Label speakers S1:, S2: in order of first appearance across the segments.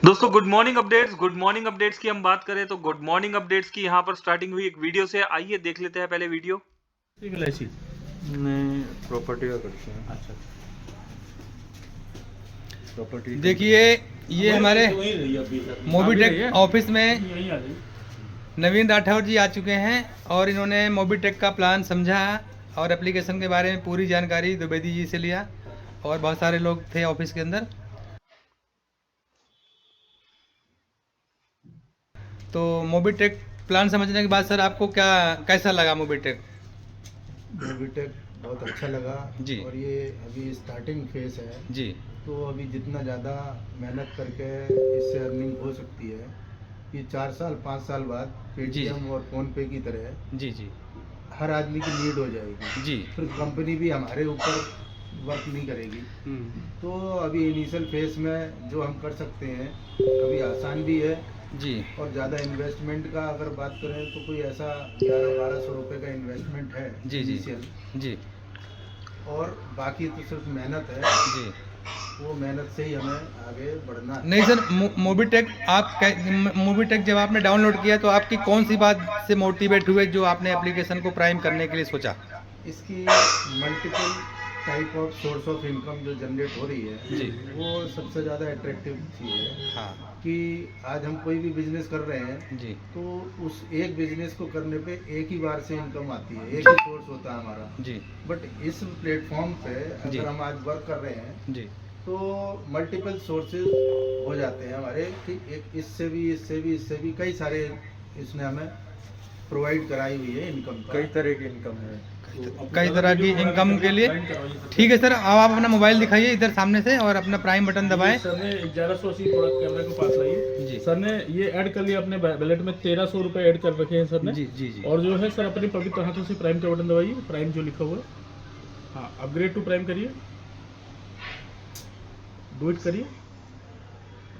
S1: दोस्तों good morning updates की हम बात करें तो गुड मॉर्निंग अपडेट्स की यहाँ पर स्टार्टिंग हुई एक वीडियो से। आइए देख लेते हैं पहले वीडियो।
S2: एलआईसी
S3: नहीं, प्रॉपर्टी का करते हैं।
S2: अच्छा
S3: प्रॉपर्टी
S4: देखिए ये हमारे मोबीटेक ऑफिस में
S2: यही आ जाइए।
S4: नवीन राठौर जी आ चुके हैं और इन्होंने मोबीटेक का प्लान समझा और एप्लीकेशन के बारे में पूरी जानकारी द्विवेदी जी से लिया और बहुत सारे लोग थे ऑफिस के अंदर। तो मोबीटेक प्लान समझने के बाद सर आपको क्या कैसा लगा मोबीटेक?
S3: मोबीटेक बहुत अच्छा लगा।
S4: जी।
S3: और ये अभी स्टार्टिंग फेस है,
S4: जी
S3: तो अभी जितना ज़्यादा मेहनत करके इससे अर्निंग हो सकती है, ये 4 साल 5 साल बाद पेटीएम और फ़ोनपे की तरह
S4: जी जी
S3: हर आदमी की नीड हो जाएगी।
S4: जी
S3: फिर कंपनी भी हमारे ऊपर वर्क नहीं करेगी। तो अभी इनिशियल फेस में जो हम कर सकते हैं अभी आसान भी है।
S4: जी
S3: और ज़्यादा इन्वेस्टमेंट का अगर बात करें तो कोई ऐसा 11-1200 रुपये का इन्वेस्टमेंट है
S4: जी जी
S3: इनिशियल।
S4: जी
S3: और बाकी तो सिर्फ मेहनत है,
S4: जी।
S3: वो मेहनत से ही हमें आगे बढ़ना है।
S4: नहीं सर, मोबीटेक मोबीटेक जब आपने डाउनलोड किया तो आपकी कौन सी बात से मोटिवेट हुए जो आपने एप्लीकेशन को प्राइम करने के लिए सोचा?
S3: इसकी multiple type of source of income जो जनरेट हो रही है,
S4: जी।
S3: वो सबसे ज़्यादा अट्रैक्टिव चीज़ है।
S4: हाँ
S3: कि आज हम कोई भी बिजनेस कर रहे हैं
S4: जी
S3: तो उस एक बिजनेस को करने पे एक ही बार से इनकम आती है, एक ही सोर्स होता है हमारा।
S4: जी
S3: बट इस प्लेटफॉर्म पे
S4: जी
S3: अगर हम आज वर्क कर रहे हैं
S4: जी
S3: तो मल्टीपल सोर्सेज हो जाते हैं हमारे, कि एक इससे भी इससे भी इससे भी कई सारे इसने हमें प्रोवाइड कराई हुई है इनकम का।
S2: कई तरह की इनकम है,
S4: कई तरह की इनकम के लिए। ठीक है सर, अब आप अपना मोबाइल दिखाइए इधर सामने से और अपना प्राइम बटन दबाएं।
S2: सर ने 1180 थोड़ा कैमरे को पास लाइए
S4: जी।
S2: सर ने ये ऐड कर लिया अपने वैलेट में 1300 रुपए ऐड कर रखे हैं सर ने।
S4: जी जी जी।
S2: और जो है सर अपने पवित्र हाथों से प्राइम का बटन दबाइए, प्राइम जो लिखा हुआ है, हाँ अपग्रेड टू प्राइम करिए, डू इट करिए।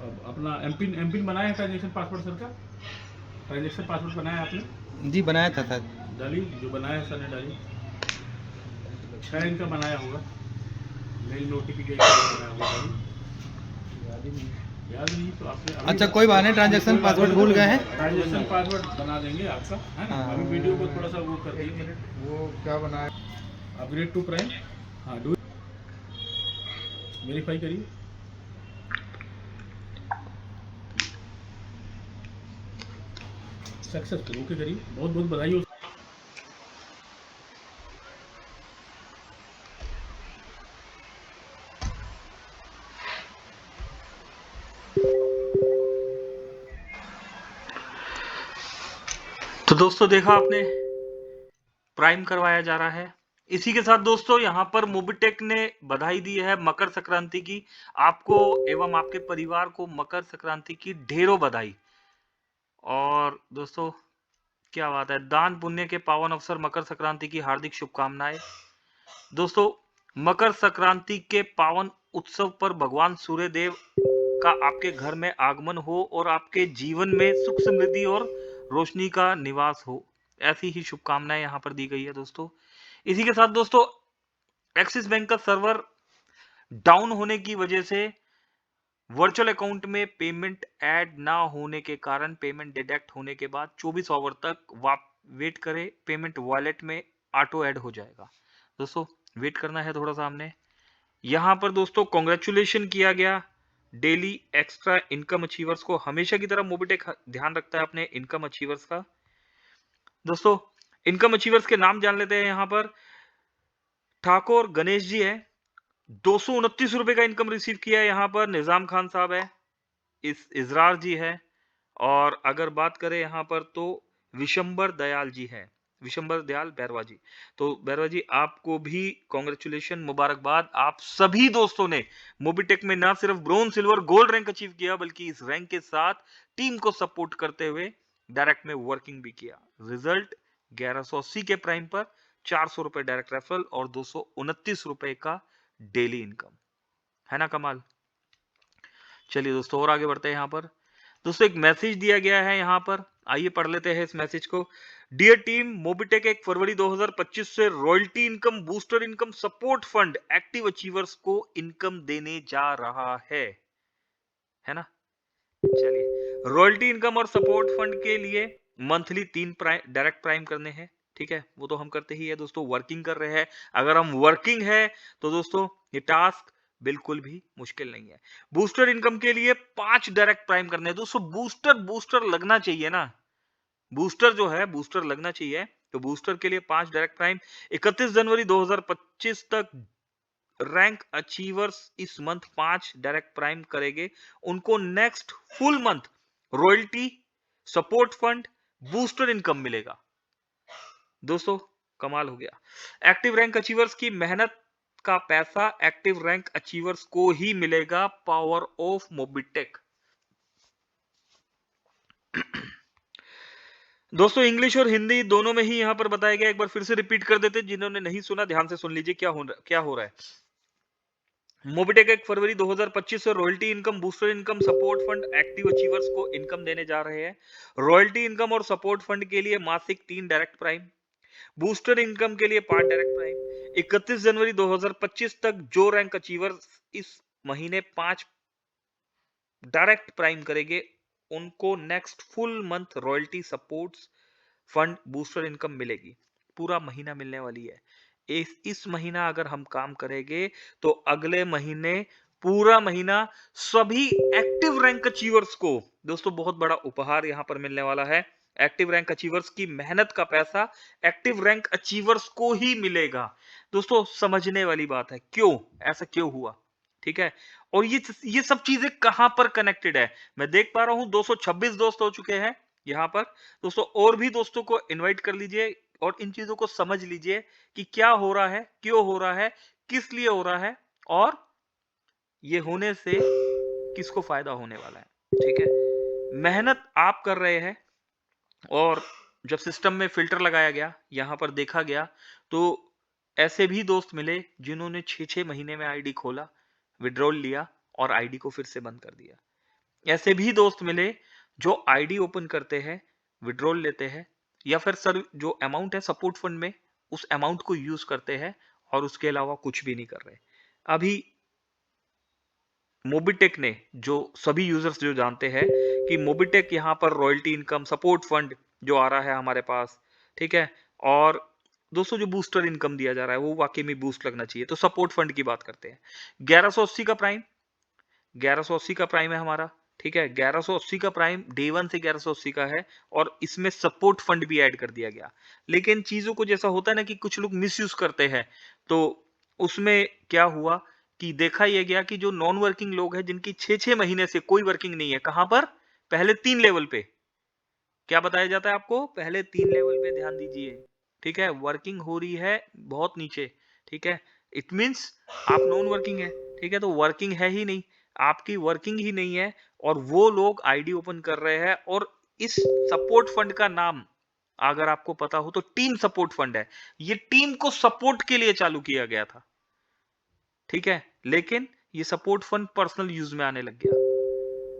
S2: अब अपना एमपिन बनाया है ट्रांजेक्शन पासवर्ड सर का, ट्रांजेक्शन पासवर्ड बनाया है आपने?
S4: जी बनाया था सर।
S2: डाली जो बनाया है सर ने डाली, 6 अंक का बनाया होगा, मेल नोटिफिकेशन बनाया होगा डाली। याद नहीं तो आपने
S4: अच्छा कोई बात नहीं, ट्रांजैक्शन पासवर्ड भूल गए हैं।
S2: ट्रांजेक्शन पासवर्ड बना देंगे आपका, है ना?
S4: हाँ।
S2: अभी वीडियो को थोड़ा सा वो कर
S3: एक
S2: दीजिए,
S3: मिनट, वो क्या बनाया?
S2: अपग्रेड टू प्राइम, हाँ डू वेरीफाई करिए। सक्सेसफुल, ओके करिए, बहुत बहुत बधाई हो।
S1: तो दोस्तों देखा आपने, प्राइम करवाया जा रहा है। इसी के साथ दोस्तों यहाँ पर मोबीटेक ने बधाई दी है मकर संक्रांति की। आपको एवं आपके परिवार को मकर संक्रांति की ढेरों बधाई। और दोस्तों क्या बात है, दान पुण्य के पावन अवसर मकर संक्रांति की हार्दिक शुभकामनाएं। दोस्तों मकर संक्रांति के पावन उत्सव पर भगवान सूर्यदेव का आपके घर में आगमन हो और आपके जीवन में सुख समृद्धि और रोशनी का निवास हो, ऐसी ही शुभकामनाएं यहां पर दी गई है दोस्तों। इसी के साथ दोस्तों एक्सिस बैंक का सर्वर डाउन होने की वजह से वर्चुअल अकाउंट में पेमेंट ऐड ना होने के कारण पेमेंट डिडक्ट होने के बाद 24 आवर तक वेट करें, पेमेंट वॉलेट में ऑटो ऐड हो जाएगा। दोस्तों वेट करना है थोड़ा सा हमने। यहां पर दोस्तों कॉन्ग्रेचुलेशन किया गया डेली एक्स्ट्रा इनकम अचीवर्स को। हमेशा की तरह मोबीटेक ध्यान रखता है अपने इनकम अचीवर्स का। दोस्तों इनकम अचीवर्स के नाम जान लेते हैं। यहां पर ठाकुर गणेश जी है, 229 रुपए का इनकम रिसीव किया है। यहां पर निजाम खान साहब है, इस इजरार जी है। और अगर बात करें यहां पर तो विशंबर दयाल जी है, विशंबर दयाल बैरवा जी। तो बैरवा जी आपको भी कॉन्ग्रेचुलेशन, मुबारकबाद। आप सभी दोस्तों ने मोबीटेक में ना सिर्फ bronze silver gold rank achieve किया बल्कि इस रैंक के साथ टीम को सपोर्ट करते हुए डायरेक्ट में वर्किंग भी किया। रिजल्ट 1180 के प्राइम पर 400 रुपए डायरेक्ट रेफरल और 229 रुपए का डेली इनकम, है ना कमाल। चलिए दोस्तों और आगे बढ़ते हैं। यहां पर दोस्तों एक मैसेज दिया गया है यहां पर, आइए पढ़ लेते हैं इस मैसेज को। डियर टीम, मोबीटेक 1 फरवरी 2025 से royalty income booster income support fund active achievers को इनकम देने जा रहा है ना। चलिए, रॉयल्टी इनकम और सपोर्ट फंड के लिए मंथली 3 डायरेक्ट प्राइम करने हैं, ठीक है, वो तो हम करते ही है दोस्तों, वर्किंग कर रहे हैं। अगर हम वर्किंग है तो दोस्तों ये टास्क बिल्कुल भी मुश्किल नहीं है। बूस्टर इनकम के लिए 5 डायरेक्ट प्राइम करने हैं दोस्तों। बूस्टर लगना चाहिए ना, बूस्टर जो है बूस्टर लगना चाहिए, तो बूस्टर के लिए 5 डायरेक्ट प्राइम। 31 जनवरी 2025 तक रैंक अचीवर्स इस मंथ 5 डायरेक्ट प्राइम करेंगे, उनको next full month royalty, support fund, booster income मिलेगा। दोस्तों कमाल हो गया। एक्टिव रैंक अचीवर्स की मेहनत का पैसा एक्टिव रैंक अचीवर्स को ही मिलेगा, पावर ऑफ मोबिटेक। दोस्तों इंग्लिश और हिंदी दोनों में ही यहां पर बताया गया, एक बार फिर से रिपीट कर देते, जिन्होंने नहीं सुना ध्यान से सुन लीजिए क्या हो रहा है। मोबिटेक 1 फरवरी 2025 से royalty income, booster income, support fund active achievers को इनकम देने जा रहे हैं। रॉयल्टी इनकम और सपोर्ट फंड के लिए मासिक 3 डायरेक्ट प्राइम, बूस्टर इनकम के लिए 5 डायरेक्ट प्राइम। 31 जनवरी 2025 तक जो रैंक अचीवर्स इस महीने 5 डायरेक्ट प्राइम करेंगे, उनको next full month royalty, supports fund, booster income मिलेगी। पूरा महीना मिलने वाली है। इस महीना अगर हम काम करेंगे तो अगले महीने पूरा महीना सभी एक्टिव रैंक अचीवर्स को दोस्तों बहुत बड़ा उपहार यहां पर मिलने वाला है। एक्टिव रैंक अचीवर्स की मेहनत का पैसा एक्टिव रैंक अचीवर्स को ही मिलेगा। दोस्तों समझने वाली बात है, क्यों ऐसा क्यों हुआ, ठीक है। और ये सब चीजें कहां पर कनेक्टेड है, मैं देख पा रहा हूं 226 दोस्त हो चुके हैं यहां पर। दोस्तों और भी दोस्तों को इनवाइट कर लीजिए और इन चीजों को समझ लीजिए कि क्या हो रहा है, क्यों हो रहा है, किस लिए हो रहा है, और ये होने से किसको फायदा होने वाला है, ठीक है। मेहनत आप कर रहे हैं, और जब सिस्टम में फिल्टर लगाया गया, यहां पर देखा गया, तो ऐसे भी दोस्त मिले जिन्होंने 6-6 महीने में आईडी खोला, विड्रॉल लिया और आईडी को फिर से बंद कर दिया। ऐसे भी दोस्त मिले जो आईडी ओपन करते हैं, विड्रॉल लेते हैं, या फिर सर जो अमाउंट है सपोर्ट फंड में, उस अमाउंट को यूज करते हैं और उसके अलावा कुछ भी नहीं कर रहे। अभी मोबिटेक ने, जो सभी यूजर्स जो जानते हैं कि मोबिटेक यहां पर रॉयल्टी इनकम, सपोर्ट फंड जो आ रहा है हमारे पास, ठीक है, और दोस्तों जो बूस्टर इनकम दिया जा रहा है वो वाकई में बूस्ट लगना चाहिए। तो सपोर्ट फंड की बात करते हैं। 1180 का प्राइम, 1180 का प्राइम है हमारा, ठीक है। 1180 का प्राइम डे 1 से 1180 का है, और इसमें सपोर्ट फंड भी ऐड कर दिया गया। लेकिन चीजों को जैसा होता है ना कि कुछ लोग मिसयूज करते हैं, तो उसमें क्या हुआ कि देखा यह गया कि जो नॉन वर्किंग लोग हैं, जिनकी 6-6 महीने से कोई वर्किंग नहीं है, कहां पर, पहले 3 लेवल पे क्या बताया जाता है आपको, पहले 3 लेवल पे ध्यान दीजिए, ठीक है। वर्किंग हो रही है बहुत नीचे, ठीक है, इट मींस आप नॉन वर्किंग है, ठीक है, तो वर्किंग है ही नहीं, आपकी वर्किंग ही नहीं है, और वो लोग आईडी ओपन कर रहे हैं। और इस सपोर्ट फंड का नाम अगर आपको पता हो तो टीम सपोर्ट फंड है। ये टीम को सपोर्ट के लिए चालू किया गया था, ठीक है, लेकिन ये सपोर्ट फंड पर्सनल यूज में आने लग गया।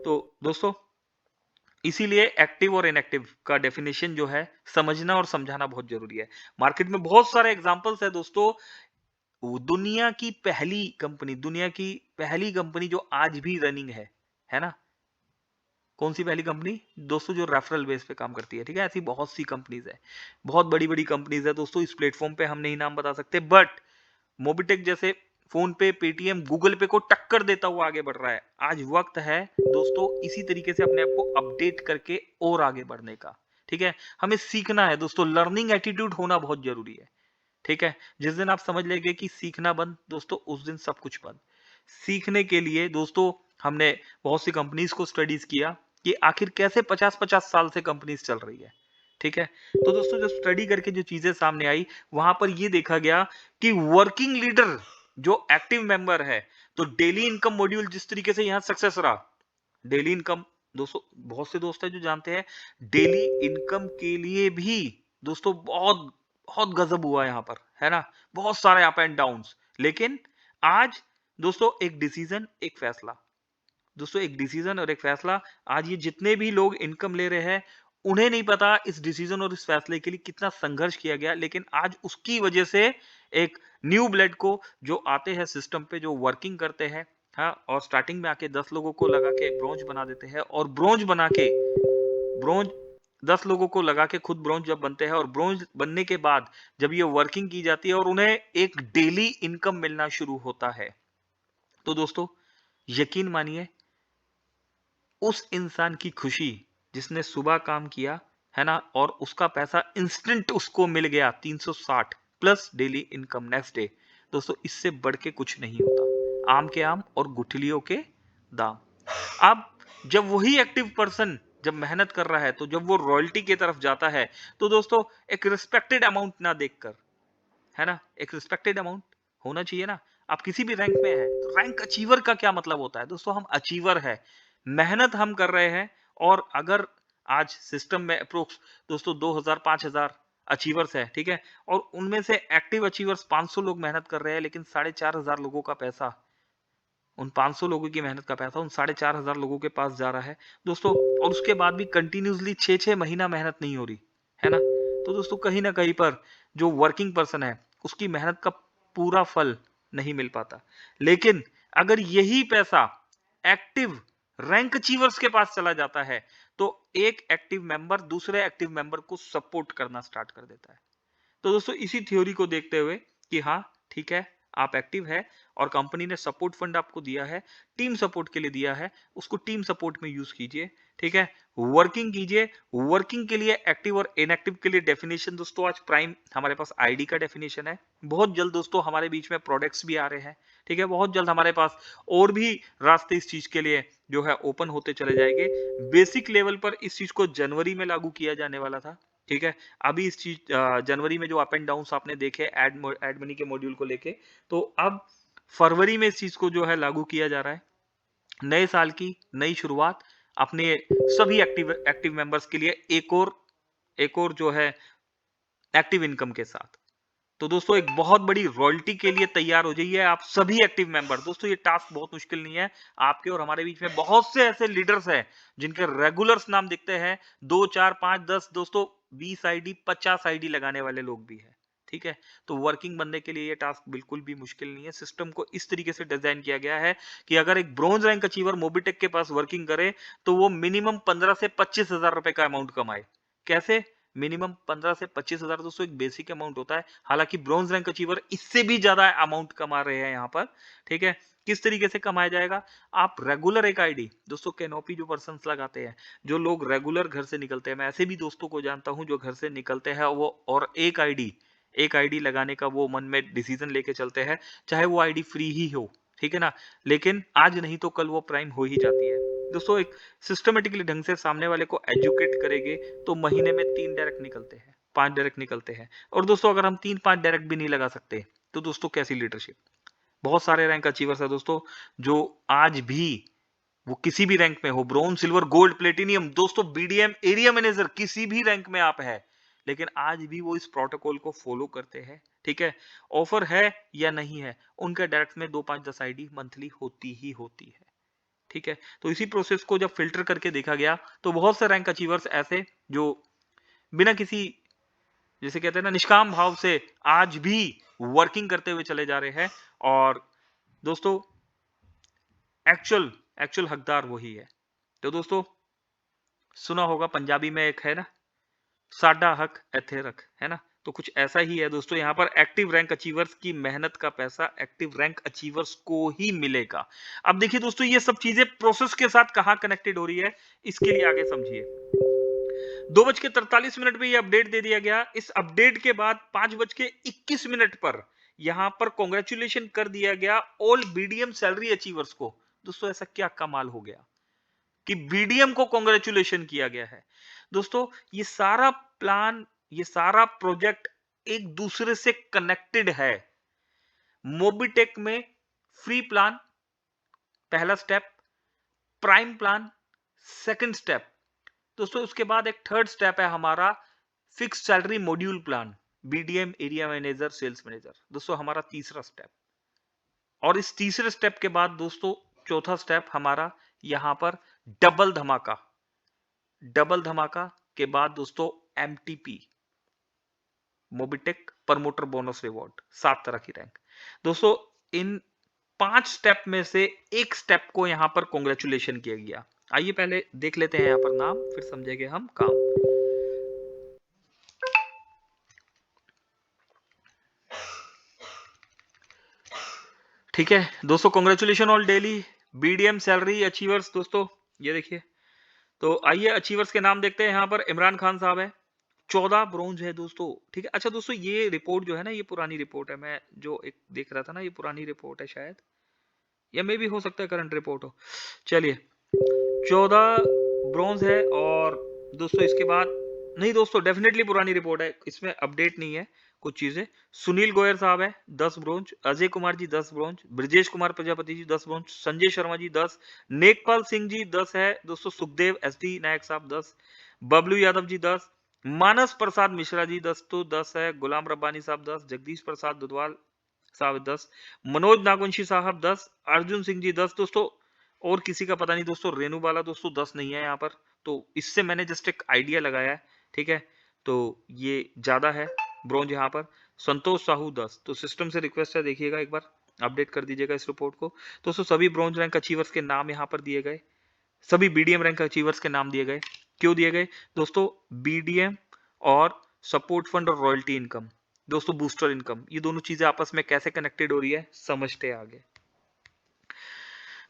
S1: तो दोस्तों इसीलिए एक्टिव और इनएक्टिव का डेफिनेशन जो है समझना और समझाना बहुत जरूरी है। मार्केट में बहुत सारे एग्जांपल्स है दोस्तों। दुनिया की पहली कंपनी जो आज भी रनिंग है ना, कौन सी पहली कंपनी दोस्तों, जो रेफरल बेस पे काम करती है, ठीक है। ऐसी बहुत सी कंपनीज है, बहुत बड़ी बड़ी कंपनीज है दोस्तों। इस प्लेटफॉर्म पे हम नहीं नाम बता सकते, बट मोबिटेक जैसे फोन पे, पेटीएम, गूगल पे को टक्कर देता हुआ आगे बढ़ रहा है। आज वक्त है दोस्तों इसी तरीके से अपने आप को अपडेट करके और आगे बढ़ने का, ठीक है। हमें सीखना है दोस्तों, लर्निंग एटीट्यूड होना बहुत जरूरी है, ठीक है। जिस दिन आप समझ लेंगे कि सीखना बंद दोस्तों, उस दिन सब कुछ बंद। सीखने के लिए दोस्तों हमने बहुत सी कंपनीज को स्टडीज किया कि आखिर कैसे 50-50 साल से कंपनीज चल रही है, ठीक है। तो दोस्तों जो स्टडी करके जो चीजें सामने आई, वहां पर ये देखा गया कि वर्किंग लीडर जो एक्टिव मेंबर है, तो डेली इनकम मॉड्यूल जिस तरीके से यहां सक्सेस रहा, डेली इनकम दोस्तों बहुत से दोस्त हैं जो जानते हैं, डेली इनकम के लिए भी दोस्तों बहुत बहुत गजब हुआ यहां पर, है ना, बहुत सारे अप एंड डाउन्स। लेकिन आज दोस्तों एक डिसीजन, एक फैसला, दोस्तों एक डिसीजन और एक फैसला। आज ये जितने भी लोग इनकम ले रहे हैं, उन्हें नहीं पता इस डिसीजन और इस फैसले के लिए कितना संघर्ष किया गया, लेकिन आज उसकी वजह से एक न्यू ब्लड को जो आते हैं सिस्टम पे, जो वर्किंग करते हैं, हाँ, और स्टार्टिंग में आके 10 लोगों को लगा के ब्रोंज बना देते हैं और ब्रोंज बना के ब्रोंज 10 लोगों को लगा के खुद ब्रोंज जब बनते हैं और ब्रोंज बनने के बाद जब ये वर्किंग की जाती है और उन्हें एक डेली इनकम मिलना शुरू होता है, तो दोस्तों यकीन मानिए उस इंसान की खुशी जिसने सुबह काम किया है ना और उसका पैसा इंस्टेंट उसको मिल गया 360 plus daily income next day, दोस्तों इससे बढ़ के कुछ नहीं होता। आम के आम और गुठलियों के दाम। अब जब वही एक्टिव पर्सन जब मेहनत कर रहा है तो जब वो रॉयल्टी की तरफ जाता है तो दोस्तों एक रिस्पेक्टेड अमाउंट ना देखकर, है ना, एक रिस्पेक्टेड अमाउंट होना चाहिए ना। आप किसी भी रैंक में हैं तो रैंक अचीवर का क्या मतलब होता है दोस्तों? हम अचीवर है, मेहनत हम कर रहे हैं और अगर आज सिस्टम में अप्रोक्स दोस्तों 2000 5000 अचीवर्स है, ठीक है, और उनमें से एक्टिव अचीवर्स 500 लोग मेहनत कर रहे हैं लेकिन 4500 लोगों का पैसा, उन 500 लोगों की मेहनत का पैसा उन 4500 लोगों के पास जा रहा है दोस्तों, और उसके बाद भी कंटिन्यूसली 6-6 महीना मेहनत नहीं हो रही है ना। तो दोस्तों कहीं ना कहीं पर जो वर्किंग पर्सन है उसकी मेहनत का पूरा फल नहीं मिल पाता। लेकिन अगर यही पैसा एक्टिव रैंक अचीवर्स के पास चला जाता है तो एक एक्टिव मेंबर दूसरे एक्टिव मेंबर को सपोर्ट करना स्टार्ट कर देता है। तो दोस्तों इसी थ्योरी को देखते हुए कि हाँ ठीक है आप एक्टिव है और कंपनी ने सपोर्ट फंड आपको दिया है, टीम सपोर्ट के लिए दिया है, उसको टीम सपोर्ट में यूज कीजिए, ठीक है, वर्किंग कीजिए। वर्किंग के लिए एक्टिव और इनएक्टिव के लिए डेफिनेशन दोस्तों आज प्राइम हमारे पास आईडी का डेफिनेशन है। बहुत जल्द दोस्तों हमारे बीच में प्रोडक्ट्स भी आ रहे हैं, ठीक है, बहुत जल्द हमारे पास और भी रास्ते इस चीज के लिए जो है ओपन होते चले जाएंगे। बेसिक लेवल पर इस चीज को जनवरी में लागू किया जाने वाला था, ठीक है, अभी इस चीज जनवरी में जो अप एंड डाउन आपने देखे एड मनी के मॉड्यूल को लेके, तो अब फरवरी में इस चीज को जो है लागू किया जा रहा है। नए साल की नई शुरुआत अपने सभी एक्टिव मेंबर्स के लिए एक और जो है एक्टिव इनकम के साथ। तो दोस्तों एक बहुत बड़ी रॉयल्टी के लिए तैयार हो जाइए आप सभी एक्टिव मेंबर। दोस्तों ये टास्क बहुत मुश्किल नहीं है, आपके और हमारे बीच में बहुत से ऐसे लीडर्स हैं जिनके रेगुलर्स नाम दिखते हैं 2 4 5 10 दोस्तों 20 आईडी 50 आईडी लगाने वाले लोग भी हैं, ठीक है। तो वर्किंग बनने के लिए ये टास्क बिल्कुल भी मुश्किल नहीं है। सिस्टम को इस तरीके से डिजाइन किया गया है कि अगर एक ब्रॉन्ज रैंक अचीवर मोबिटेक के पास वर्किंग करे तो वो मिनिमम 15 से 25 हजार रुपए का अमाउंट कमाए। कैसे? मिनिमम 15 से 25 हजार दोस्तों एक बेसिक अमाउंट होता है, हालांकि ब्रॉन्ज रैंक अचीवर इससे भी ज्यादा अमाउंट कमा रहे हैं यहाँ पर, ठीक है। किस तरीके से कमाया जाएगा? आप रेगुलर एक आईडी दोस्तों कैनोपी जो पर्संस लगाते हैं, जो लोग रेगुलर घर से निकलते हैं, मैं ऐसे भी दोस्तों को जानता हूं जो घर से निकलते हैं वो और एक आईडी लगाने का वो मन में डिसीजन लेके चलते हैं, चाहे वो आईडी फ्री ही हो, ठीक है ना, लेकिन आज नहीं तो कल वो प्राइम हो ही जाती है। दोस्तों एक सिस्टमेटिकली ढंग से सामने वाले को एजुकेट करेंगे तो महीने में 3 डायरेक्ट निकलते हैं, 5 डायरेक्ट निकलते हैं। और दोस्तों अगर हम 3-5 डायरेक्ट भी नहीं लगा सकते तो दोस्तों कैसी लीडरशिप? बहुत सारे रैंक अचीवर्स है दोस्तों जो आज भी वो किसी भी रैंक में हो, ब्रोंज सिल्वर गोल्ड प्लेटिनियम दोस्तों बीडीएम एरिया मैनेजर किसी भी रैंक में आप है, लेकिन आज भी वो इस प्रोटोकॉल को फॉलो करते हैं, ठीक है। ऑफर है या नहीं है, उनका डायरेक्ट में 2-5-10 आईडी मंथली होती ही होती है, ठीक है। तो इसी प्रोसेस को जब फिल्टर करके देखा गया तो बहुत से रैंक अचीवर्स ऐसे जो बिना किसी जैसे कहते हैं ना निष्काम भाव से आज भी वर्किंग करते हुए चले जा रहे हैं। और दोस्तों एक्चुअल हकदार वही है। तो दोस्तों सुना होगा पंजाबी में एक है ना, साडा हक एथे रख, है ना, तो कुछ ऐसा ही है दोस्तों। यहाँ पर एक्टिव रैंक अचीवर्स की मेहनत का पैसा एक्टिव रैंक अचीवर्स को ही मिलेगा। अब देखिए दोस्तों ये सब चीजें प्रोसेस के साथ कहां कनेक्टेड हो रही है, इसके लिए आगे समझिए। 2:43 पे ये अपडेट दे दिया गया। इस अपडेट के बाद 5:21 पर यहां पर कॉन्ग्रेचुलेशन कर दिया गया ऑल बीडीएम सैलरी अचीवर्स को। दोस्तों ऐसा क्या कमाल हो गया कि बीडीएम को कॉन्ग्रेचुलेशन किया गया है। दोस्तों ये सारा प्लान, ये सारा प्रोजेक्ट एक दूसरे से कनेक्टेड है। मोबिटेक में फ्री प्लान पहला स्टेप, प्राइम प्लान सेकंड स्टेप, दोस्तों उसके बाद एक थर्ड स्टेप है हमारा fix salary module plan, BDM area manager sales manager, दोस्तों हमारा तीसरा स्टेप। और इस तीसरे स्टेप के बाद दोस्तों चौथा स्टेप हमारा यहां पर डबल धमाका के बाद दोस्तों MTP Mobitech promoter bonus reward, 7 तरह की रैंक। दोस्तों इन 5 स्टेप में से एक स्टेप को यहां पर कॉन्ग्रेचुलेशन किया गया। आइए पहले देख लेते हैं यहां पर नाम, फिर समझेंगे हम काम। ठीक है दोस्तों, congratulation all daily BDM salary achievers. दोस्तों ये देखिए, तो आइए अचीवर्स के नाम देखते हैं। यहां पर इमरान खान साहब है, 14 ब्रोंज है दोस्तों। ठीक है, अच्छा दोस्तों ये रिपोर्ट जो है ना, ये पुरानी रिपोर्ट है। मैं जो एक देख रहा था ना, ये पुरानी रिपोर्ट है शायद, या मे भी हो सकता है करंट रिपोर्ट हो। चलिए 14 ब्रोंज है। और दोस्तों इसके बाद नहीं दोस्तों, डेफिनेटली पुरानी रिपोर्ट है, इसमें अपडेट नहीं है कुछ चीजें। सुनील गोयल साहब है 10 bronze, Ajay Kumar ji 10 bronze, Brajesh Kumar Prajapati ji 10 bronze, Sanjay Sharma ji 10, नेकपाल Singh ji 10 है दोस्तों, सुखदेव एसडी नायक साहब 10, बबलू यादव जी 10, मानस प्रसाद मिश्रा जी 10 है, गुलाम रब्बानी साहब 10, जगदीश प्रसाद दुधवाल साहब 10, मनोज नागवंशी साहब 10, अर्जुन सिंह जी 10 दोस्तों। और किसी का पता नहीं दोस्तों, रेनू वाला दोस्तों 10 नहीं है यहाँ पर, तो इससे मैंने जस्ट एक आइडिया लगाया है। ठीक है, तो ये ज्यादा है ब्रोंज यहाँ पर। संतोष साहू 10, तो सिस्टम से रिक्वेस्ट है, देखिएगा एक बार अपडेट कर दीजिएगा इस रिपोर्ट को। दोस्तों सभी ब्रोंज रैंक अचीवर्स के नाम यहाँ पर दिए गए, सभी बीडीएम रैंक अचीवर्स के नाम दिए गए। क्यों दिए गए दोस्तों? बीडीएम और सपोर्ट फंड और रॉयल्टी इनकम दोस्तों, बूस्टर इनकम, ये दोनों चीजें आपस में कैसे कनेक्टेड हो रही है समझते आगे।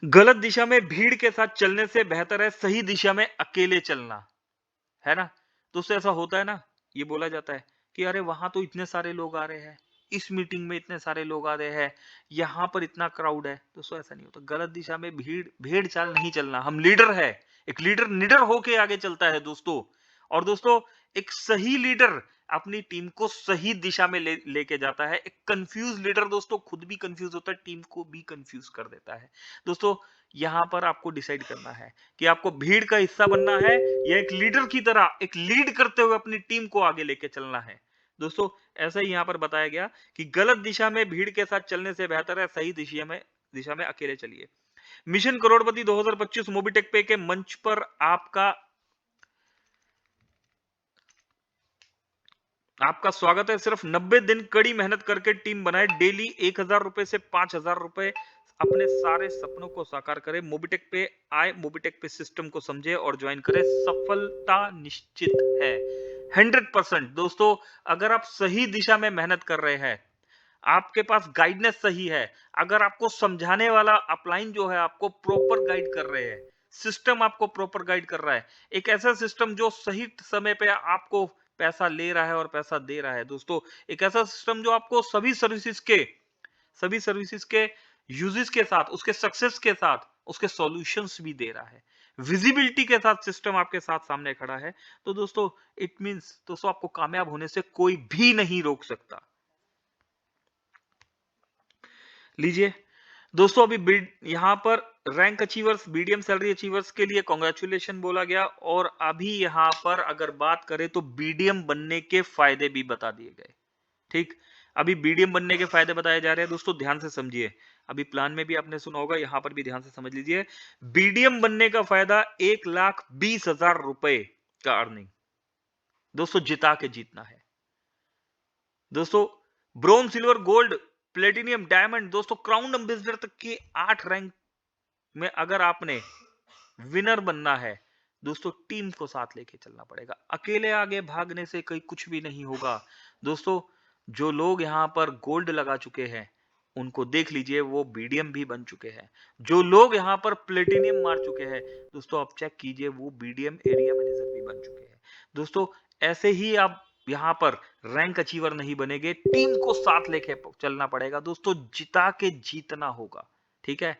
S1: गलत दिशा में भीड़ के साथ चलने से बेहतर है सही दिशा में अकेले चलना, है ना दोस्तों? ऐसा होता है ना, ये बोला जाता है कि अरे वहां तो इतने सारे लोग आ रहे हैं, इस मीटिंग में इतने सारे लोग आ रहे हैं, यहां पर इतना क्राउड है। दोस्तों ऐसा नहीं होता, गलत दिशा में भेड़ चाल नहीं चलना। हम लीडर है, एक लीडर निडर होके आगे चलता है दोस्तों। और दोस्तों एक सही लीडर अपनी टीम को सही दिशा में लेके जाता है। एक कंफ्यूज लीडर दोस्तों खुद भी कंफ्यूज होता है, टीम को भी कंफ्यूज कर देता है। दोस्तों यहां पर आपको डिसाइड करना है कि आपको भीड़ का हिस्सा बनना है या एक लीडर की तरह एक लीड करते हुए अपनी टीम को आगे लेके चलना है। दोस्तों ऐसा ही यहां पर बताया गया कि गलत दिशा में भीड़ के साथ चलने से बेहतर है सही दिशा में अकेले चलिए। मिशन करोड़पति 2025 मोबीटेक पे के मंच पर आपका स्वागत है। सिर्फ 90 दिन कड़ी मेहनत करके टीम बनाए, डेली 1000 रुपए से 5000 रुपए, अपने सारे सपनों को साकार करें। मोबीटेक पे आए, मोबीटेक पे सिस्टम को समझे और ज्वाइन करें, सफलता निश्चित है 100%। दोस्तों अगर आप सही दिशा में मेहनत कर रहे हैं, आपके पास गाइडनेस सही है, अगर आपको समझाने वाला अपलाइन जो है आपको प्रॉपर गाइड कर रहे हैं, सिस्टम आपको प्रॉपर गाइड कर रहा है, एक ऐसा सिस्टम जो सही समय पे आपको पैसा ले रहा है और पैसा दे रहा है। दोस्तों एक ऐसा सिस्टम जो आपको सभी सर्विसेज के यूजेस के साथ, उसके सक्सेस के साथ उसके सॉल्यूशंस भी दे रहा है, विजिबिलिटी के साथ सिस्टम आपके साथ सामने खड़ा है। तो दोस्तों इट मींस दोस्तों आपको कामयाब होने से कोई भी नहीं रोक सकता। लीजिए दोस्तों, अभी यहां पर rank achievers, BDM salary achievers के लिए कांग्रेचुलेशन बोला गया। और अभी यहां पर अगर बात करें तो बीडीएम बनने के फायदे भी बता दिए गए। ठीक, अभी बीडीएम बनने के फायदे बताए जा रहे हैं दोस्तों, ध्यान से समझिए। अभी प्लान में भी आपने सुना होगा, यहां पर भी ध्यान से समझ लीजिए। बीडीएम बनने का फायदा 1,20,000 रुपए का अर्निंग दोस्तों, जिता के जीतना है दोस्तों। Bronze, silver, gold, platinum, diamond दोस्तों, क्राउन एम्बेसडर तक के 8 रैंक में अगर आपने विनर बनना है दोस्तों, टीम को साथ लेके चलना पड़ेगा। अकेले आगे भागने से कहीं कुछ भी नहीं होगा दोस्तों। जो लोग यहां पर गोल्ड लगा चुके हैं उनको देख लीजिए, वो बीडीएम भी बन चुके हैं। जो लोग यहां पर प्लेटिनियम मार चुके हैं दोस्तों, आप चेक कीजिए, वो बीडीएम एरिया मैनेजर भी बन चुके हैं दोस्तों। ऐसे ही आप यहां पर रैंक अचीवर नहीं बनेंगे, टीम को साथ लेके चलना पड़ेगा दोस्तों, जिता के जीतना होगा। ठीक है,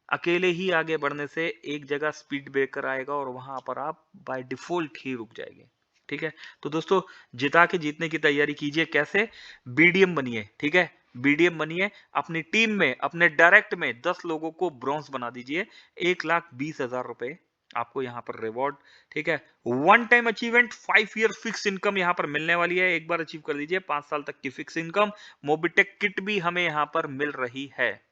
S1: अकेले ही आगे बढ़ने से एक जगह स्पीड ब्रेकर आएगा और वहां पर आप बाय डिफॉल्ट ही रुक जाएंगे। ठीक है, तो दोस्तों जिता के जीतने की तैयारी कीजिए। कैसे? बीडीएम बनिए। ठीक है, बीडीएम बनिए, अपनी टीम में, अपने डायरेक्ट में 10 लोगों को ब्रॉन्ज बना दीजिए। 1,20,000 रुपए आपको यहाँ पर रिवॉर्ड। ठीक है, 1 time achievement, 5 year fix income यहाँ पर मिलने वाली है। एक बार अचीव कर लीजिए 5 साल तक की फिक्स इनकम। मोबीटेक किट भी हमें यहाँ पर मिल रही है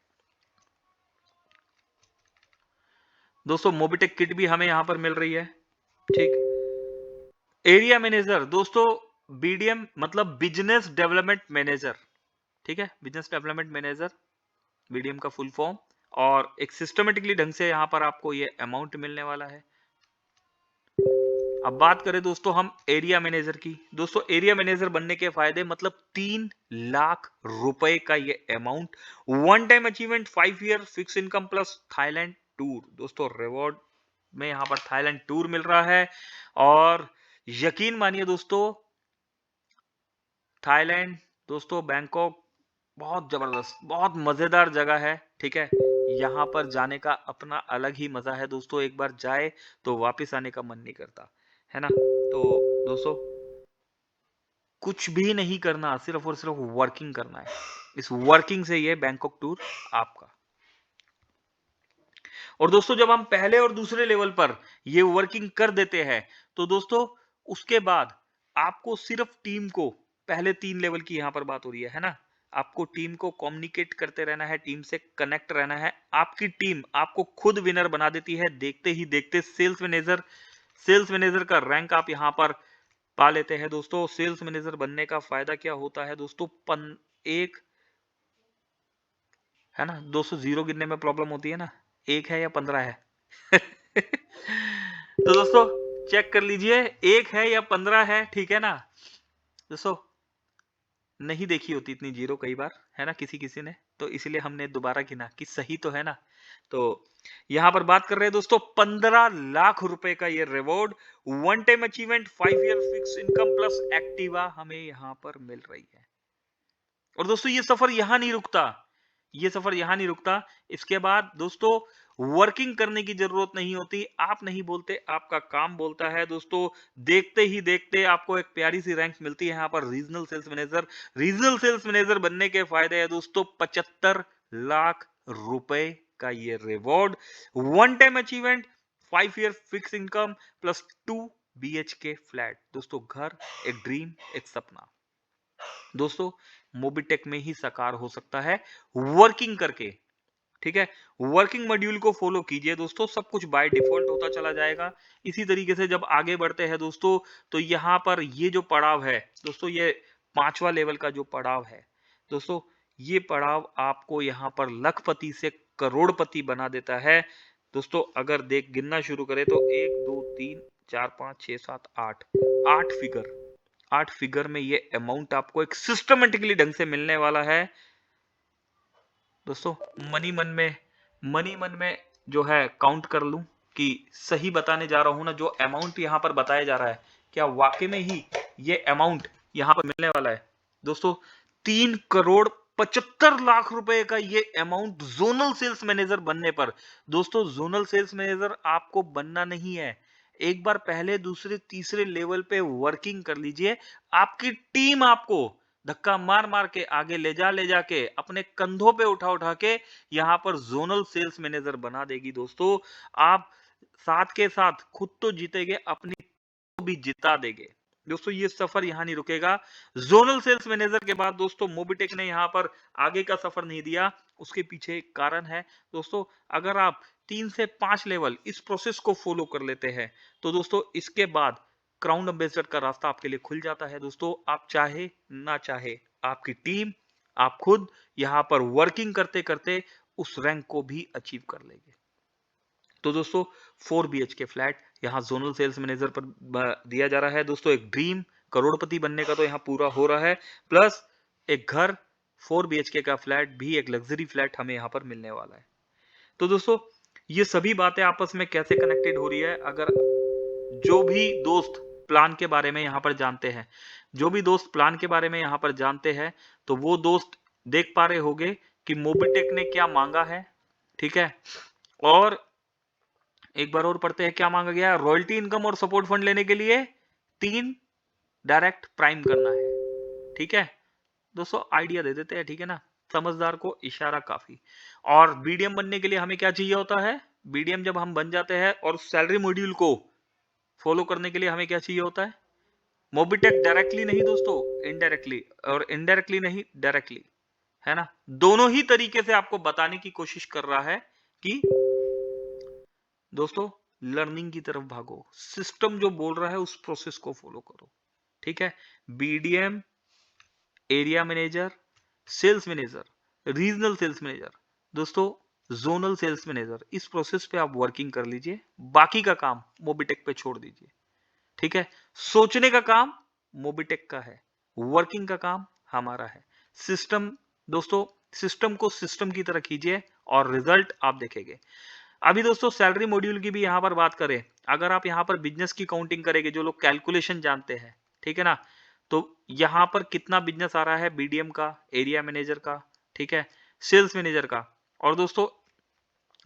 S1: दोस्तों, मोबीटेक किट भी हमें यहां पर मिल रही है। ठीक, एरिया मैनेजर दोस्तों, बीडीएम मतलब बिजनेस डेवलपमेंट मैनेजर। ठीक है, बिजनेस डेवलपमेंट मैनेजर बीडीएम का फुल फॉर्म, और एक सिस्टमेटिकली ढंग से यहाँ पर आपको ये अमाउंट मिलने वाला है। अब बात करें दोस्तों हम एरिया मैनेजर की। दोस्तों एरिया मैनेजर बनने के फायदे, मतलब 3 लाख रुपए का ये amount, one time achievement, 5 year fix income plus Thailand tour. दोस्तों रिवॉर्ड में यहाँ पर थाईलैंड टूर मिल रहा है, और यकीन मानिए दोस्तों थाईलैंड, दोस्तों बैंकॉक बहुत जबरदस्त, बहुत मजेदार जगह है। ठीक है, यहाँ पर जाने का अपना अलग ही मजा है दोस्तों, एक बार जाए तो वापस आने का मन नहीं करता है ना। तो दोस्तों कुछ भी नहीं करना, सिर्फ और सिर्फ वर्किंग करना है। इस वर्किंग से ये बैंकॉक टूर आपका। और दोस्तों जब हम पहले और दूसरे लेवल पर ये वर्किंग कर देते हैं, तो दोस्तों उसके बाद आपको सिर्फ टीम को, पहले 3 लेवल की यहां पर बात हो रही है ना, आपको टीम को कम्युनिकेट करते रहना है, टीम से कनेक्ट रहना है। आपकी टीम आपको खुद विनर बना देती है देखते ही देखते। सेल्स मैनेजर का रैंक आप यहां पर पा लेते हैं दोस्तों। सेल्स मैनेजर बनने का फायदा क्या होता है दोस्तों, एक है ना दोस्तों, 0 गिनने में प्रॉब्लम होती है ना, 1 है या 15 है। तो दोस्तों चेक कर लीजिए 1 है या 15 है, ठीक है ना दोस्तों। नहीं देखी होती इतनी 0 कई बार, है ना, किसी ने, तो इसलिए हमने दोबारा गिना कि सही तो है ना। तो यहां पर बात कर रहे हैं दोस्तों 15 लाख रुपए का ये reward, one time achievement, 5 year fix income plus Activa हमें यहां पर मिल रही है। और दोस्तों ये सफर यहां नहीं रुकता, ये सफर यहां नहीं रुकता। इसके बाद दोस्तों वर्किंग करने की जरूरत नहीं होती, आप नहीं बोलते, आपका काम बोलता है दोस्तों। देखते ही देखते आपको एक प्यारी सी रैंक मिलती है यहाँ पर, regional sales manager. Regional sales manager बनने के फायदे है दोस्तों 75 लाख रुपए का ये reward, one time achievement, 5 year fix income plus 2 BHK flat. दोस्तों घर, एक ड्रीम, एक सपना दोस्तों मोबिटेक में ही साकार हो सकता है वर्किंग करके। ठीक है, वर्किंग मॉड्यूल को फॉलो कीजिए दोस्तों, सब कुछ बाय डिफॉल्ट होता चला जाएगा। इसी तरीके से जब आगे बढ़ते हैं दोस्तों, तो यहां पर ये जो पड़ाव है दोस्तों, ये 5वां लेवल का जो पड़ाव है दोस्तों, ये पड़ाव आपको यहां पर लखपति से करोड़पति बना देता है दोस्तों। अगर देख गिनना शुरू करें तो 1 2 3 4 5 6 7 8 फिगर, 8 फिगर में ये अमाउंट आपको एक सिस्टमेटिकली ढंग से मिलने वाला है दोस्तों। मनी मन में जो है काउंट कर लूं कि सही बताने जा रहा हूं ना, जो अमाउंट यहां पर बताया जा रहा है, क्या वाकई में ही ये अमाउंट यहां पर मिलने वाला है दोस्तों। 3 करोड़ 75 लाख रुपए का ये अमाउंट जोनल सेल्स मैनेजर बनने पर। दोस्तों जोनल सेल्स मैनेजर आपको बनना नहीं है, एक बार पहले दूसरे तीसरे लेवल पे वर्किंग कर लीजिए, आपकी टीम आपको धक्का मार मार के आगे ले जाके अपने कंधों पे उठा के यहां पर जोनल सेल्स मैनेजर बना देगी दोस्तों। आप साथ के साथ खुद तो जीतेंगे, अपनी को भी जिता देंगे दोस्तों। ये सफर यहां नहीं रुकेगा। जोनल सेल्स मैनेजर के बाद दोस्तों मोबिटेक ने यहां पर आगे का सफर नहीं दिया, उसके पीछे एक कारण है दोस्तों। अगर आप 3 से 5 लेवल इस प्रोसेस को फॉलो कर लेते हैं, तो दोस्तों इसके बाद क्राउन एम्बेसडर का रास्ता आपके लिए खुल जाता है दोस्तों। आप चाहे ना चाहे, आपकी टीम, आप खुद यहां पर वर्किंग करते करते उस रैंक को भी अचीव कर लेंगे। तो दोस्तों 4 BHK फ्लैट यहां जोनल सेल्स मैनेजर पर दिया जा रहा है दोस्तों। एक ड्रीम करोड़पति बनने का तो यहां पूरा हो रहा है, प्लस एक घर 4 BHK का फ्लैट भी, एक लग्जरी फ्लैट हमें यहां पर मिलने वाला है। तो दोस्तों ये सभी बातें आपस में कैसे कनेक्टेड हो रही है, अगर जो भी दोस्त प्लान के बारे में यहां पर जानते हैं, जो भी दोस्त प्लान के बारे में यहां पर जानते हैं, तो वो दोस्त देख पा रहे होंगे कि मोबिटेक ने क्या मांगा है। ठीक है, और एक बार और पढ़ते हैं क्या मांगा गया। रॉयल्टी इनकम और सपोर्ट फंड लेने के लिए 3 डायरेक्ट प्राइम करना है। ठीक है दोस्तों, आइडिया दे देते हैं, ठीक है ना, समझदार को इशारा काफी। और बीडीएम बनने के लिए हमें क्या चाहिए होता है, बीडीएम जब हम बन जाते हैं और सैलरी मॉड्यूल को फॉलो करने के लिए हमें क्या चाहिए होता है, मोबिटेक डायरेक्टली नहीं दोस्तों, इनडायरेक्टली, और इनडायरेक्टली नहीं डायरेक्टली, है ना, दोनों ही तरीके से आपको बताने की कोशिश कर रहा है कि दोस्तों लर्निंग की तरफ भागो, सिस्टम जो बोल रहा है उस प्रोसेस को फॉलो करो। ठीक है, BDM, area manager, sales manager, regional sales manager, दोस्तों जोनल सेल्स मैनेजर, इस प्रोसेस पे आप वर्किंग कर लीजिए, बाकी का काम मोबिटेक पे छोड़ दीजिए। ठीक है, सोचने का काम मोबिटेक का है, वर्किंग का काम हमारा है। सिस्टम दोस्तों, सिस्टम को सिस्टम की तरह कीजिए और रिजल्ट आप देखेंगे। अभी दोस्तों सैलरी मॉड्यूल की भी यहां पर बात करें, अगर आप यहां पर बिजनेस की काउंटिंग करेंगे, जो लोग कैलकुलेशन जानते हैं, ठीक है ना, तो यहां पर कितना बिजनेस आ रहा है बीडीएम का, एरिया मैनेजर का, ठीक है, सेल्स मैनेजर का। और दोस्तों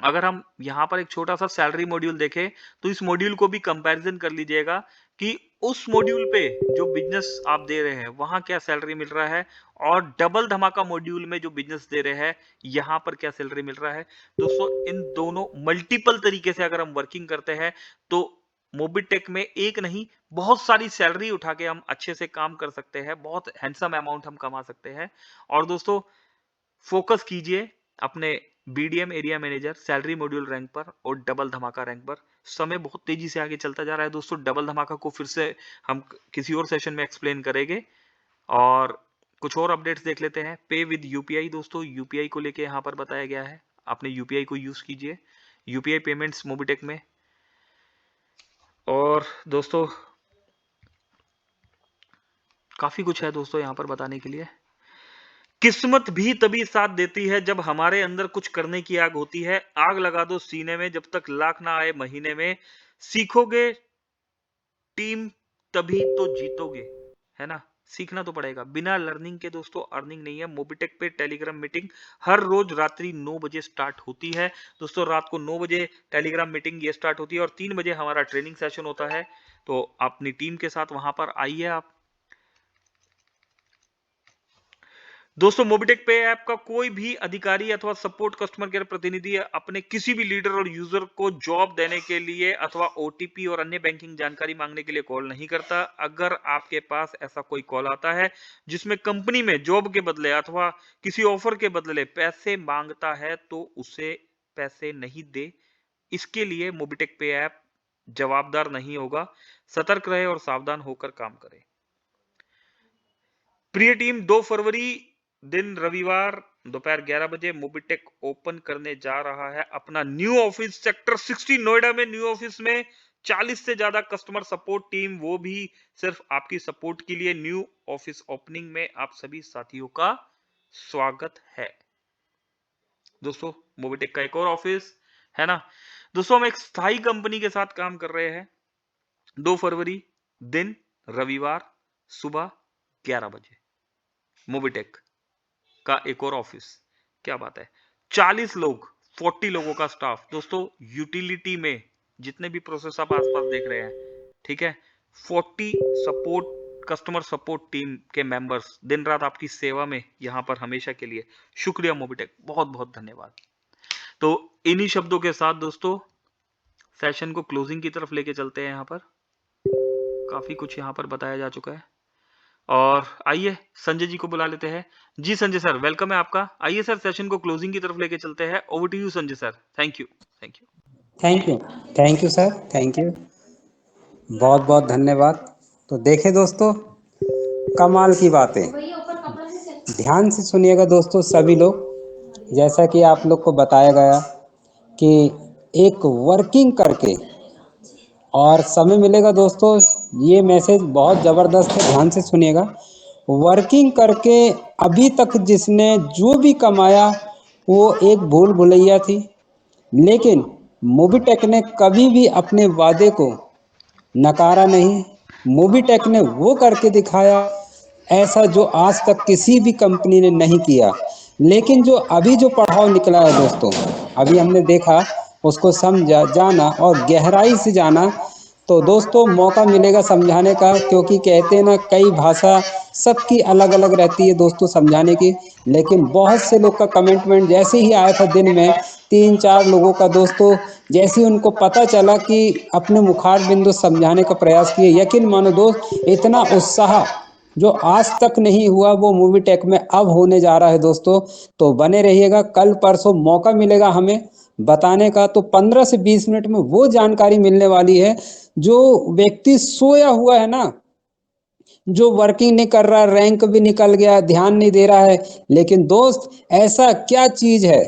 S1: अगर हम यहां पर एक छोटा सा सैलरी मॉड्यूल देखें, तो इस मॉड्यूल को भी कंपैरिजन कर लीजिएगा कि उस मॉड्यूल पे जो बिजनेस आप दे रहे हैं वहां क्या सैलरी मिल रहा है, और डबल धमाका मॉड्यूल में जो बिजनेस दे रहे हैं यहां पर क्या सैलरी मिल रहा है। दोस्तों इन दोनों मल्टीपल तरीके से अगर हम वर्किंग करते हैं तो मोबिटेक में एक नहीं बहुत सारी सैलरी उठा के हम अच्छे से काम कर सकते हैं, बहुत हैंडसम अमाउंट हम कमा सकते हैं। और दोस्तों फोकस कीजिए अपने BDM area manager salary module rank पर और डबल धमाका रैंक पर। समय बहुत तेजी से आगे चलता जा रहा है दोस्तों, डबल धमाका को फिर से हम किसी और सेशन में एक्सप्लेन करेंगे। और कुछ और अपडेट्स देख लेते हैं। पे विद यूपीआई, दोस्तों यूपीआई को लेके यहाँ पर बताया गया है, अपने यूपीआई को यूज कीजिए, यूपीआई पेमेंट्स मोबिटेक में। और दोस्तों काफी कुछ है दोस्तों यहाँ पर बताने के लिए। किस्मत भी तभी साथ देती है जब हमारे अंदर कुछ करने की आग होती है। आग लगा दो सीने में, जब तक लाख ना आए महीने में। सीखोगे टीम तभी तो जीतोगे, है ना, सीखना तो पड़ेगा। बिना लर्निंग के दोस्तों अर्निंग नहीं है। मोबिटेक पे टेलीग्राम मीटिंग हर रोज रात्रि 9 बजे स्टार्ट होती है दोस्तों। रात को 9 बजे टेलीग्राम मीटिंग ये स्टार्ट होती है और 3 बजे हमारा ट्रेनिंग सेशन होता है। तो अपनी टीम के साथ वहां पर आइए आप। दोस्तों मोबिटेक पे ऐप का कोई भी अधिकारी अथवा सपोर्ट कस्टमर केयर प्रतिनिधि अपने किसी भी लीडर और यूजर को जॉब देने के लिए अथवा ओटीपी और अन्य बैंकिंग जानकारी मांगने के लिए कॉल नहीं करता। अगर आपके पास ऐसा कोई कॉल आता है जिसमें कंपनी में जॉब के बदले अथवा किसी ऑफर के बदले पैसे मांगता है तो उसे पैसे नहीं दे। इसके लिए मोबिटेक पे ऐप जवाबदार नहीं होगा। सतर्क रहे और सावधान होकर काम करें। प्रिय टीम, 2 फरवरी दिन रविवार दोपहर 11 बजे मोबिटेक ओपन करने जा रहा है अपना न्यू ऑफिस सेक्टर 60 नोएडा में। न्यू ऑफिस में 40 से ज्यादा कस्टमर सपोर्ट टीम, वो भी सिर्फ आपकी सपोर्ट के लिए। न्यू ऑफिस ओपनिंग में आप सभी साथियों का स्वागत है। दोस्तों मोबिटेक का एक और ऑफिस है ना। दोस्तों हम एक स्थायी कंपनी के साथ काम कर रहे हैं। 2 फरवरी दिन रविवार सुबह 11 बजे मोबिटेक का एक और ऑफिस। क्या बात है, 40 लोग, 40 लोगों का स्टाफ। दोस्तों यूटिलिटी में जितने भी प्रोसेस आप आसपास देख रहे हैं, ठीक है, 40 सपोर्ट कस्टमर सपोर्ट टीम के मेंबर्स दिन रात आपकी सेवा में यहां पर हमेशा के लिए। शुक्रिया मोबिटेक, बहुत बहुत धन्यवाद। तो इन्हीं शब्दों के साथ दोस्तों सेशन को क्लोजिंग की तरफ लेके चलते हैं। यहां पर काफी कुछ यहां पर बताया जा चुका है और आइए संजय जी को बुला लेते हैं। जी संजय सर, वेलकम है आपका। आइए सर सेशन को क्लोजिंग की तरफ लेके चलते हैं। Over to you Sanjay sir. Thank you. Thank you.
S5: Thank you sir, thank you, बहुत बहुत धन्यवाद। तो देखें दोस्तों, कमाल की बातें, ध्यान से सुनिएगा दोस्तों सभी लोग। जैसा कि आप लोग को बताया गया कि एक वर्किंग करके और समय मिलेगा दोस्तों, ये मैसेज बहुत ज़बरदस्त है, ध्यान से सुनिएगा। वर्किंग करके अभी तक जिसने जो भी कमाया वो एक भूल भुलैया थी, लेकिन मोबिटेक ने कभी भी अपने वादे को नकारा नहीं। मोबिटेक ने वो करके दिखाया ऐसा जो आज तक किसी भी कंपनी ने नहीं किया। लेकिन जो अभी जो पड़ाव निकला है दोस्तों, अभी हमने देखा, उसको समझा, जाना और गहराई से जाना। तो दोस्तों मौका मिलेगा समझाने का, क्योंकि कहते हैं ना, कई भाषा सबकी अलग अलग रहती है दोस्तों समझाने की। लेकिन बहुत से लोग का कमेंटमेंट जैसे ही आया था दिन में, 3-4 लोगों का दोस्तों, जैसे ही उनको पता चला कि अपने मुखार बिंदु समझाने का प्रयास किए, यकीन मानो दोस्त, इतना उत्साह जो आज तक नहीं हुआ वो मोबिटेक में अब होने जा रहा है दोस्तों। तो बने रहिएगा, कल परसों मौका मिलेगा हमें बताने का। तो 15 से 20 मिनट में वो जानकारी मिलने वाली है जो व्यक्ति सोया हुआ है ना, जो वर्किंग नहीं कर रहा, रैंक भी निकल गया, ध्यान नहीं दे रहा है। लेकिन दोस्त ऐसा क्या चीज है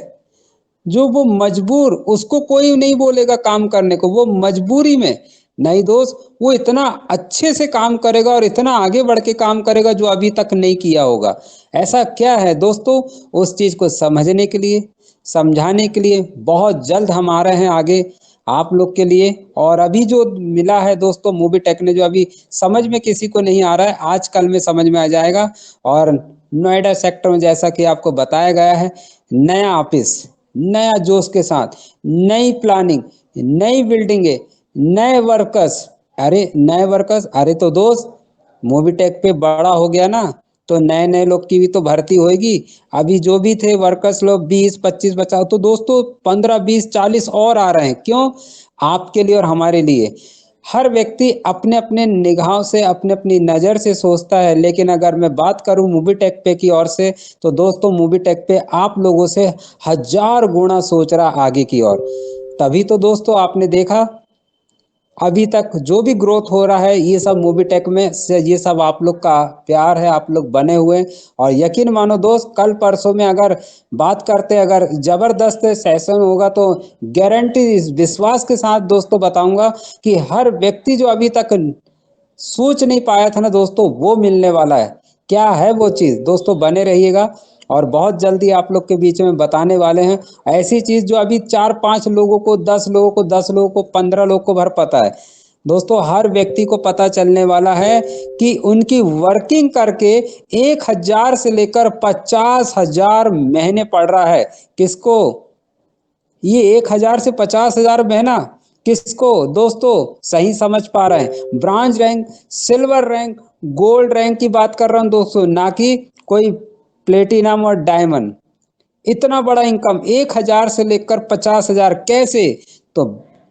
S5: जो वो मजबूर, उसको कोई नहीं बोलेगा काम करने को, वो मजबूरी में नहीं दोस्त, वो इतना अच्छे से काम करेगा और इतना आगे बढ़ के काम करेगा जो अभी तक नहीं किया होगा। ऐसा क्या है दोस्तों, उस चीज को समझने के लिए, समझाने के लिए बहुत जल्द हम आ रहे हैं आगे आप लोग के लिए। और अभी जो मिला है दोस्तों मूवी टेक ने, जो अभी समझ में किसी को नहीं आ रहा है, आज कल में समझ में आ जाएगा। और नोएडा सेक्टर में जैसा कि आपको बताया गया है, नया ऑफिस, नया जोश के साथ, नई प्लानिंग, नई बिल्डिंगे, नए वर्कर्स। अरे नए वर्कर्स, अरे तो दोस्त मोबीटेक पे बड़ा हो गया ना, तो नए नए लोग की भी तो भर्ती होगी। अभी जो भी थे वर्कर्स लोग 20 25 50, तो दोस्तों 15 20 40 और आ रहे हैं। क्यों? आपके लिए और हमारे लिए। हर व्यक्ति अपने अपने निगाहों से, अपने अपनी नज़र से सोचता है, लेकिन अगर मैं बात करूं मूवी टेक पे की ओर से, तो दोस्तों मूवी टेक पे आप लोगों से 1000 गुना सोच रहा आगे की ओर। तभी तो दोस्तों आपने देखा अभी तक जो भी ग्रोथ हो रहा है, ये सब मूवी टेक में से, ये सब आप लोग का प्यार है, आप लोग बने हुए हैं। और यकीन मानो दोस्त, कल परसों में अगर बात करते, अगर जबरदस्त सेशन होगा तो गारंटी, विश्वास के साथ दोस्तों बताऊंगा कि हर व्यक्ति जो अभी तक सोच नहीं पाया था ना दोस्तों, वो मिलने वाला है। क्या है वो चीज़ दोस्तों, बने रहिएगा और बहुत जल्दी आप लोग के बीच में बताने वाले हैं ऐसी चीज़ जो अभी 4 5 लोगों को, 10 लोगों को, 10 लोगों को, 15 लोगों को भर पता है। दोस्तों हर व्यक्ति को पता चलने वाला है कि उनकी वर्किंग करके 1000 से लेकर 50,000 महीने पड़ रहा है। किसको? ये 1000 से 50,000 महीना किसको दोस्तों? सही समझ पा रहे हैं, bronze rank, silver rank, gold rank की बात कर रहा हूं दोस्तों, ना कि कोई प्लेटिनम और डायमंड। इतना बड़ा इनकम 1000 से लेकर 50,000 कैसे? तो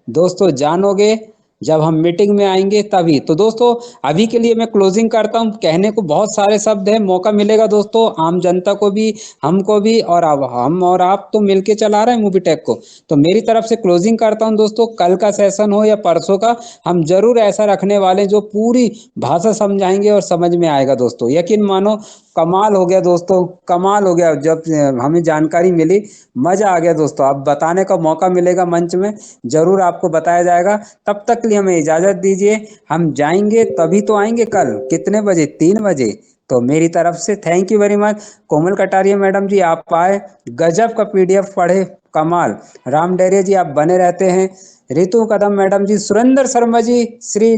S5: दोस्तों जानोगे जब हम मीटिंग में आएंगे तभी। तो दोस्तों अभी के लिए मैं क्लोजिंग करता हूं। कहने को बहुत सारे शब्द हैं, मौका मिलेगा दोस्तों आम जनता को भी, हमको भी, और अब हम और आप तो मिलके चला रहे हैं मूवी टेक को। तो मेरी तरफ से क्लोजिंग करता हूं दोस्तों। कल का सेशन हो या परसों का, हम जरूर ऐसा रखने वाले हैं जो पूरी भाषा समझाएंगे और समझ में आएगा दोस्तों। यकीन मानो कमाल हो गया दोस्तों, कमाल हो गया। जब हमें जानकारी मिली, मजा आ गया दोस्तों। अब बताने का मौका मिलेगा मंच में, जरूर आपको बताया जाएगा। तब तक के लिए हमें इजाजत दीजिए, हम जाएंगे तभी तो आएंगे। कल कितने बजे? 3 बजे। तो मेरी तरफ से thank you very much. Komal Kataria madam ji आप आए, गजब का पीडीएफ पढ़े, कमाल। राम डेरिया जी आप बने रहते हैं, रितु कदम मैडम जी, सुरेंद्र शर्मा जी, श्री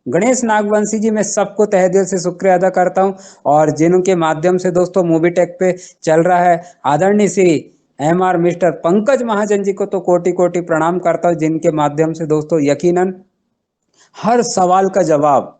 S5: गणेश नागवंशी जी, मैं सबको तहे दिल से शुक्रिया अदा करता हूं। और जिनके माध्यम से दोस्तों मूवी टेक पे चल रहा है, आदरणीय श्री MR मिस्टर पंकज महाजन जी को तो कोटि कोटि प्रणाम करता हूं, जिनके माध्यम से दोस्तों यकीनन हर सवाल का जवाब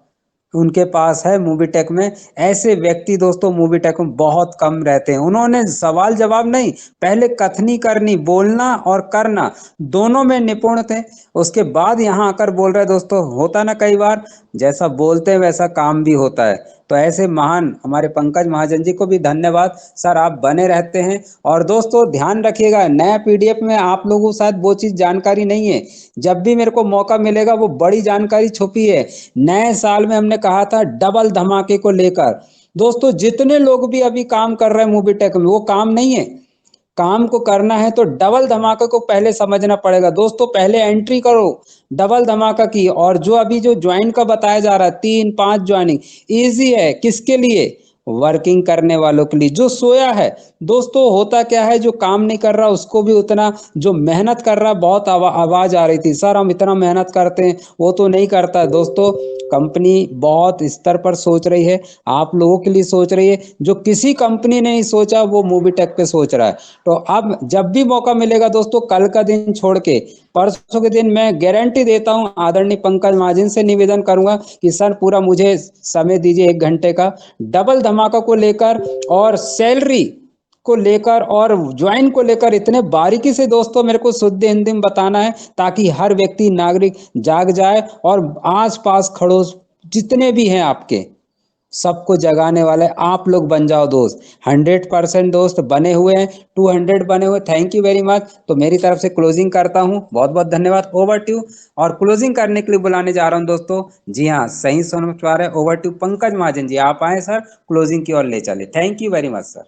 S5: उनके पास है मूवी टेक में। ऐसे व्यक्ति दोस्तों मूवी टेक में बहुत कम रहते हैं। उन्होंने सवाल जवाब नहीं, पहले कथनी करनी, बोलना और करना दोनों में निपुण थे। उसके बाद यहाँ आकर बोल रहे दोस्तों, होता ना कई बार जैसा बोलते हैं वैसा काम भी होता है। तो ऐसे महान हमारे पंकज महाजन जी को भी धन्यवाद सर, आप बने रहते हैं। और दोस्तों ध्यान रखिएगा, नया पीडीएफ में आप लोगों को शायद वो चीज़ जानकारी नहीं है, जब भी मेरे को मौका मिलेगा वो बड़ी जानकारी छुपी है। नए साल में हमने कहा था डबल धमाके को लेकर। दोस्तों जितने लोग भी अभी काम कर रहे हैं मूवी टेक में, वो काम नहीं है, काम को करना है तो डबल धमाका को पहले समझना पड़ेगा दोस्तों। पहले एंट्री करो डबल धमाका की। और जो अभी जो ज्वाइन का बताया जा रहा है 3 5 ज्वाइनिंग, इजी है। किसके लिए? वर्किंग करने वालों के लिए। जो सोया है दोस्तों, होता क्या है, जो काम नहीं कर रहा उसको भी उतना, जो मेहनत कर रहा, बहुत आवाज आ रही थी सर हम इतना मेहनत करते हैं, वो तो नहीं करता है दोस्तों। कंपनी बहुत स्तर पर सोच रही है, आप लोगों के लिए सोच रही है। जो किसी कंपनी ने नहीं सोचा वो मूवी टेक पे सोच रहा है। तो अब जब भी मौका मिलेगा दोस्तों, कल का दिन छोड़ के परसों के दिन, मैं गारंटी देता हूं, आदरणीय पंकज महाजन से निवेदन करूंगा कि सर पूरा मुझे समय दीजिए 1 घंटे का, डबल धमाका को लेकर और सैलरी को लेकर और ज्वाइन को लेकर इतने बारीकी से दोस्तों मेरे को शुद्ध हिंदी में बताना है, ताकि हर व्यक्ति नागरिक जाग जाए और आस पास खड़ोस जितने भी हैं आपके, सबको जगाने वाले आप लोग बन जाओ दोस्त। 100% दोस्त बने हुए हैं, 200 बने हुए। Thank you very much. तो मेरी तरफ से क्लोजिंग करता हूं, बहुत बहुत धन्यवाद। Over to. और क्लोजिंग करने के लिए बुलाने जा रहा हूं दोस्तों, जी हाँ सही सुन पा रहे, ओवर टू पंकज महाजन जी, आप आए सर, क्लोजिंग की ओर ले चले। Thank you very much sir.